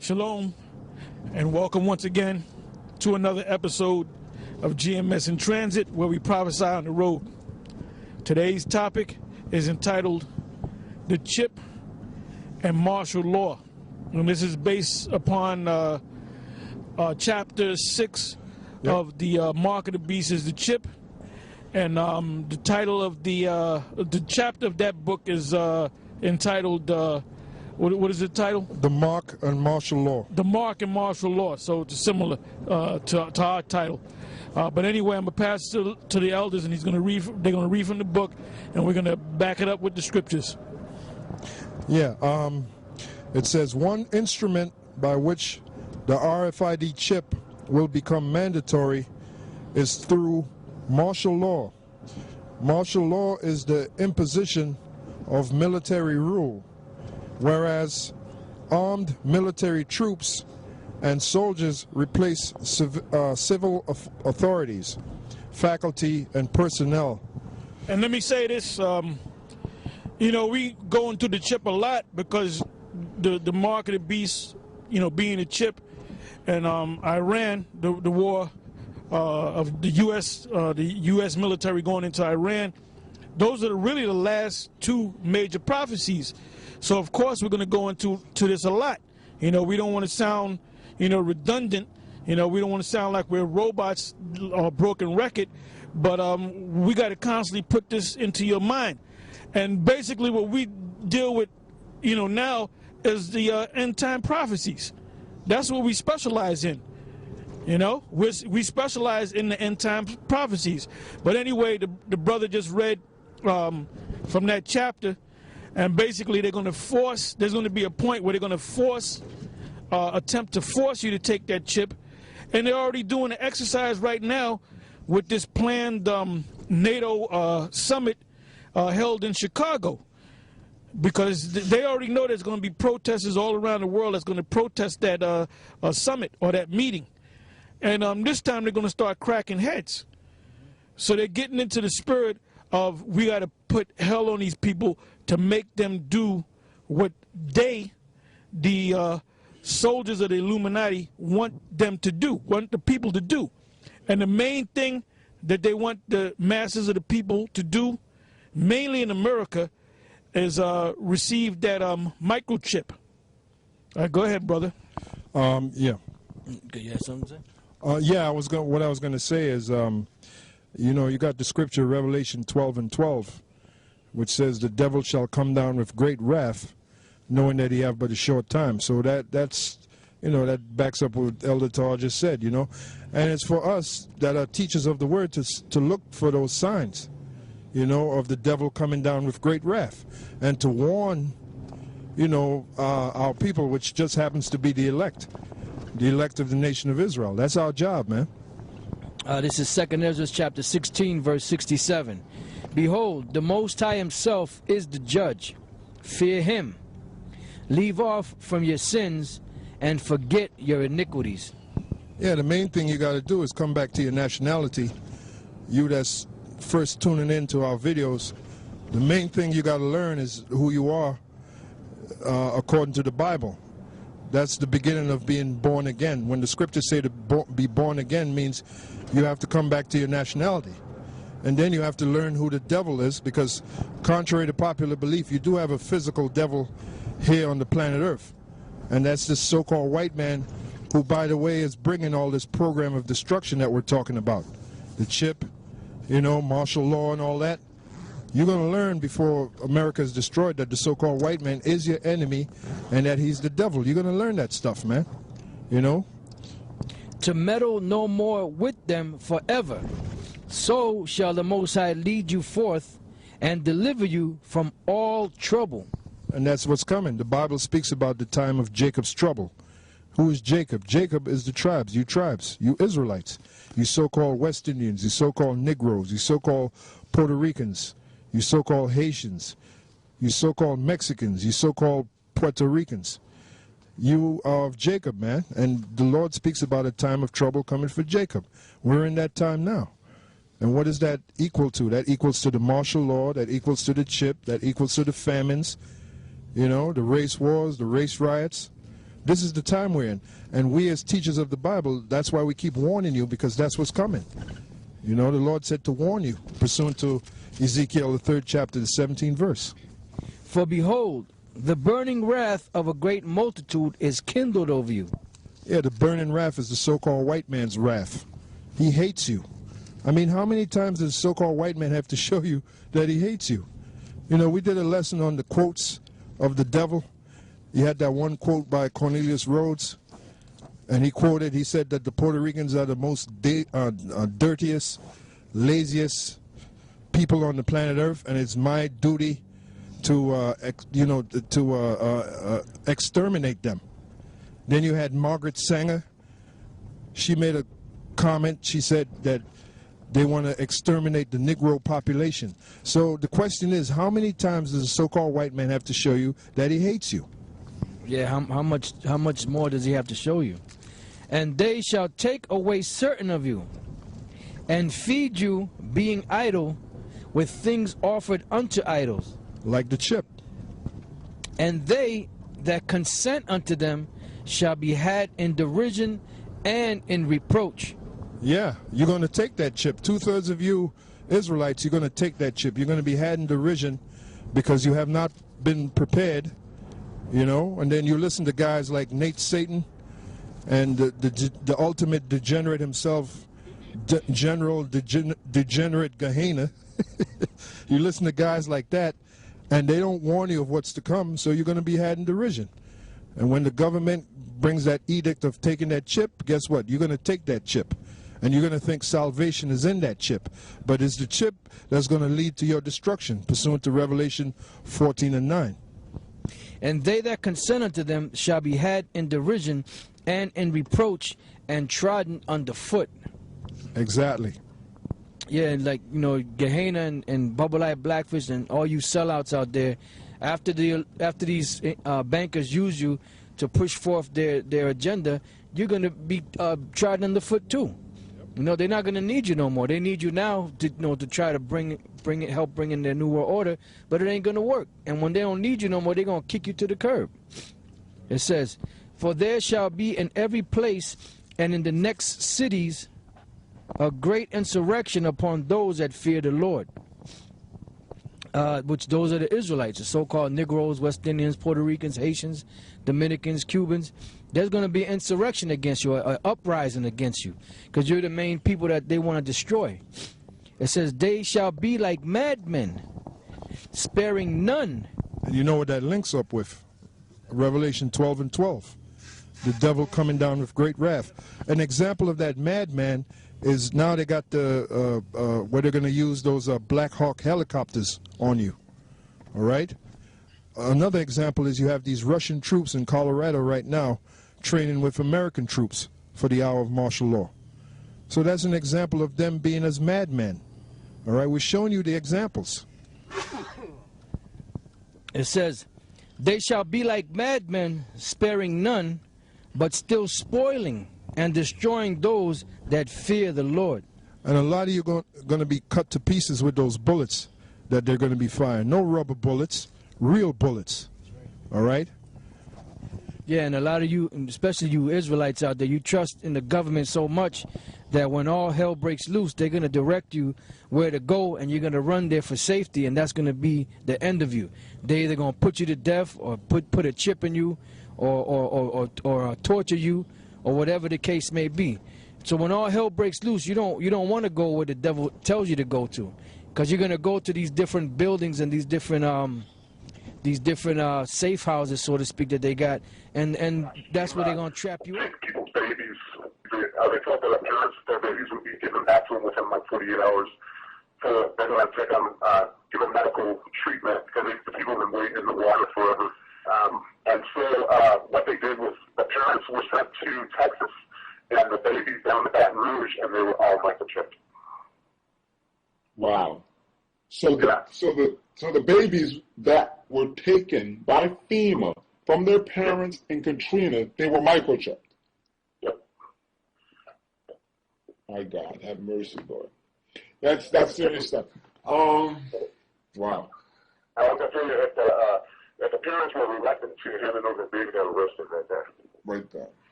Shalom, and welcome once again to another episode of GMS in Transit, where we prophesy on the road. Today's topic is entitled The Chip and Martial Law, and this is based upon chapter 6 of the Mark of the Beast is the Chip, and the title of the chapter of that book is entitled what is the title? The Mark and Martial Law. The Mark and Martial Law. So it's similar to our title. But anyway, I'm gonna pass to the elders, and they're gonna read from the book, and we're gonna back it up with the scriptures. Yeah. It says one instrument by which the RFID chip will become mandatory is through martial law. Martial law is the imposition of military rule, whereas armed military troops and soldiers replace civil authorities, faculty, and personnel. And let me say this, we go into the chip a lot because the Mark of the Beast, being a chip, and Iran, the war of the U.S. military going into Iran, those are really the last two major prophecies. So of course we're going to go into this a lot. We don't want to sound, redundant. We don't want to sound like we're robots or broken record. But we got to constantly put this into your mind. And basically what we deal with, now is the end time prophecies. That's what we specialize in. We specialize in the end time prophecies. But anyway, the brother just read from that chapter. And basically there's going to be a point where they're going to attempt to force you to take that chip. And they're already doing an exercise right now with this planned NATO summit held in Chicago. Because they already know there's going to be protesters all around the world that's going to protest that summit or that meeting. And this time they're going to start cracking heads. So they're getting into the spirit of we got to put hell on these people to make them do what the soldiers of the Illuminati want them to do, want the people to do. And the main thing that they want the masses of the people to do, mainly in America, is receive that microchip. Go ahead, brother. Yeah. Okay, you have something to say? What I was going to say is, you got the scripture Revelation 12:12, which says the devil shall come down with great wrath, knowing that he have but a short time. So that's that backs up what Elder Tar just said, and it's for us that are teachers of the word to look for those signs, of the devil coming down with great wrath, and to warn, our people, which just happens to be the elect of the nation of Israel. That's our job, man. This is 2 Ezra chapter 16, verse 67. Behold, the Most High himself is the judge. Fear him. Leave off from your sins and forget your iniquities. Yeah, the main thing you got to do is come back to your nationality. You that's first tuning into our videos, the main thing you got to learn is who you are according to the Bible. That's the beginning of being born again. When the scriptures say to be born again means you have to come back to your nationality. And then you have to learn who the devil is, because contrary to popular belief, you do have a physical devil here on the planet Earth. And that's this so-called white man who, by the way, is bringing all this program of destruction that we're talking about. The chip, martial law and all that. You're going to learn before America is destroyed that the so-called white man is your enemy and that he's the devil. You're going to learn that stuff, man. To meddle no more with them forever. So shall the Most High lead you forth and deliver you from all trouble. And that's what's coming. The Bible speaks about the time of Jacob's trouble. Who is Jacob? Jacob is the tribes, you Israelites, you so-called West Indians, you so-called Negroes, you so-called Puerto Ricans, you so-called Haitians, you so-called Mexicans, you so-called Puerto Ricans. You are of Jacob, man. And the Lord speaks about a time of trouble coming for Jacob. We're in that time now. And what does that equal to? That equals to the martial law, that equals to the chip, that equals to the famines, the race wars, the race riots. This is the time we're in. And we as teachers of the Bible, that's why we keep warning you, because that's what's coming. You know, the Lord said to warn you, pursuant to Ezekiel, the 3rd chapter, the 17th verse. For behold, the burning wrath of a great multitude is kindled over you. Yeah, the burning wrath is the so-called white man's wrath. He hates you. I mean, how many times does the so-called white man have to show you that he hates you? You know, we did a lesson on the quotes of the devil. You had that one quote by Cornelius Rhodes, and he said that the Puerto Ricans are the most dirtiest, laziest people on the planet Earth, and it's my duty to, exterminate them. Then you had Margaret Sanger. She made a comment. She said that they want to exterminate the Negro population. So the question is, how many times does the so-called white man have to show you that he hates you? Yeah, how much more does he have to show you? And they shall take away certain of you, and feed you, being idle, with things offered unto idols. Like the chip. And they that consent unto them shall be had in derision and in reproach. Yeah, you're going to take that chip. 2/3 of you Israelites, you're going to take that chip. You're going to be had in derision because you have not been prepared, you know. And then you listen to guys like Nate Satan and the ultimate degenerate himself, General Degenerate Gehenna. You listen to guys like that, and they don't warn you of what's to come, so you're going to be had in derision. And when the government brings that edict of taking that chip, guess what? You're going to take that chip. And you're going to think salvation is in that chip. But it's the chip that's going to lead to your destruction, pursuant to Revelation 14:9. And they that consent unto them shall be had in derision and in reproach and trodden underfoot. Exactly. Yeah, like, you know, Gehenna and Bubble Eye Blackfish and all you sellouts out there, after these bankers use you to push forth their agenda, you're going to be trodden underfoot too. You know, they're not going to need you no more. They need you now to, to try to help bring in their new world order, but it ain't going to work. And when they don't need you no more, they're going to kick you to the curb. It says, for there shall be in every place and in the next cities a great insurrection upon those that fear the Lord. Which those are the Israelites, the so-called Negroes, West Indians, Puerto Ricans, Haitians, Dominicans, Cubans. There's going to be an insurrection against you, an uprising against you, because you're the main people that they want to destroy. It says, they shall be like madmen, sparing none. And you know what that links up with? Revelation 12:12. The devil coming down with great wrath. An example of that madman is now they got the where they're going to use those Black Hawk helicopters on you. All right? Another example is you have these Russian troops in Colorado right now training with American troops for the hour of martial law. So that's an example of them being as madmen. All right? We're showing you the examples. It says, they shall be like madmen, sparing none, but still spoiling and destroying those that fear the Lord. And a lot of you are going to be cut to pieces with those bullets that they're going to be firing. No rubber bullets, real bullets. All right? Yeah, and a lot of you, especially you Israelites out there, you trust in the government so much that when all hell breaks loose, they're going to direct you where to go, and you're going to run there for safety, and that's going to be the end of you. They're either going to put you to death or put a chip in you or torture you or whatever the case may be. So when all hell breaks loose, you don't want to go where the devil tells you to go to, because you're going to go to these different buildings and these different safe houses, so to speak, that they got, and that's where they're going to trap you up. People's babies, they felt that parents, their babies would be given back to them within like 48 hours. So they're going to take them, give them medical treatment because the people have been waiting in the water forever. And so what they did was the parents were sent to Texas and the babies down to Baton Rouge, and they were all microchipped. Wow. So the babies that were taken by FEMA from their parents in Katrina, they were microchipped. Yep. My God, have mercy, Lord. That's serious stuff. Wow. I was going to tell you, if the parents were reluctant to hand it over, the baby got arrested right there. right there.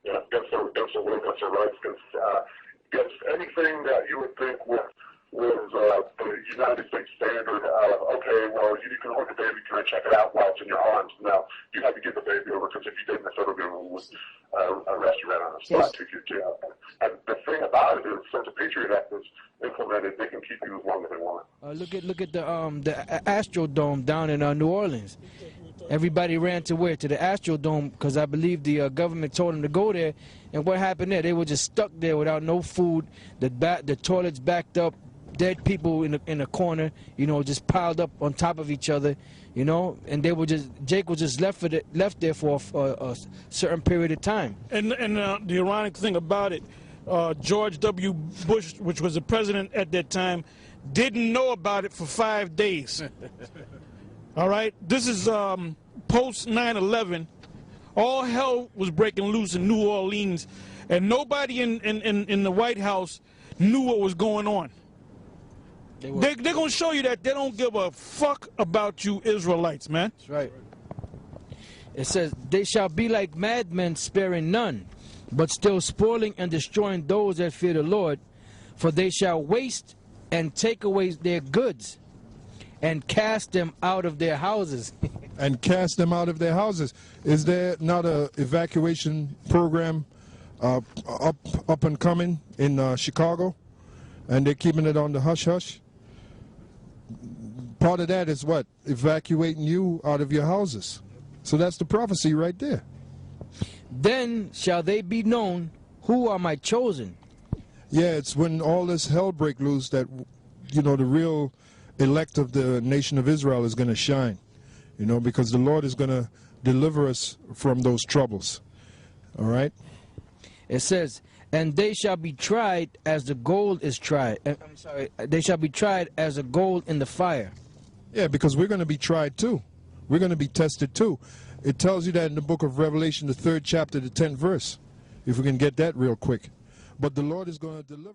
Yeah, against their rights, against anything that you would think was the United States standard of, okay, well, you can hold the baby, can I check it out while it's in your arms? No, you have to give the baby over, because if you didn't, the federal government would arrest you right on the spot, take you to jail. And the thing about it is, since the Patriot Act is implemented, they can keep you as long as they want. Look at the Astrodome down in New Orleans. Everybody ran to where? To the Astrodome, because I believe the government told them to go there. And what happened there? They were just stuck there without no food. The toilets backed up, dead people in a corner, you know, just piled up on top of each other, you know. And they were Jake was just left there for a certain period of time. And the ironic thing about it, George W. Bush, which was the president at that time, didn't know about it for 5 days. All right, this is post 9/11. All hell was breaking loose in New Orleans, and nobody in the White House knew what was going on. They're gonna show you that they don't give a fuck about you Israelites, man. That's right. It says, they shall be like madmen, sparing none, but still spoiling and destroying those that fear the Lord. For they shall waste and take away their goods, and cast them out of their houses. And cast them out of their houses. Is there not a evacuation program up and coming in Chicago? And they're keeping it on the hush-hush? Part of that is what? Evacuating you out of your houses. So that's the prophecy right there. Then shall they be known who are my chosen. Yeah, it's when all this hell break loose that, you know, the real elect of the nation of Israel is going to shine, you know, because the Lord is going to deliver us from those troubles. All right? It says, and they shall be tried as the gold is tried. I'm sorry, they shall be tried as the gold in the fire. Yeah, because we're going to be tried too. We're going to be tested too. It tells you that in the book of Revelation, the 3rd chapter, the 10th verse, if we can get that real quick. But the Lord is going to deliver.